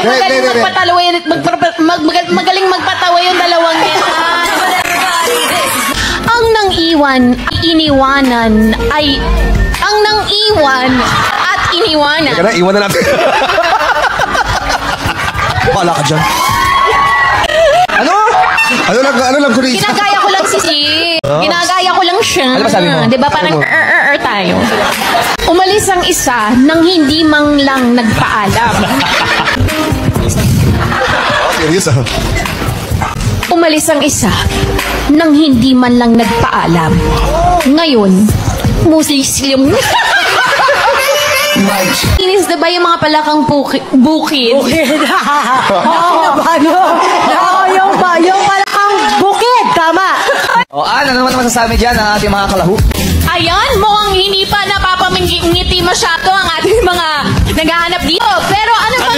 magaling magpatawa yan. Magaling magpatawa yung dalawang yan. Ang nang iwan, iniwanan ay... Ang nang iwan at iniwanan. Teka na, iwan na natin. Pala ka dyan. Ano? Ano lang ko rin? Ginagaya ko lang Ginagaya ko lang siya. Ano ba sabi mo? Diba parang tayo. Umalis ang isa nang hindi man lang nagpaalam. Serious ah. Umalis ang isa nang hindi man lang nagpaalam. Ngayon, muslim. Inis na ba yung mga palakang bukid? Bukid. Yung palakang bukid. Tama. O, ano naman masasabi dyan ang ating mga kalahu? Ayan, mukhang hindi pa napapamingiti masyado ang ating mga naghahanap dito. Pero ano pa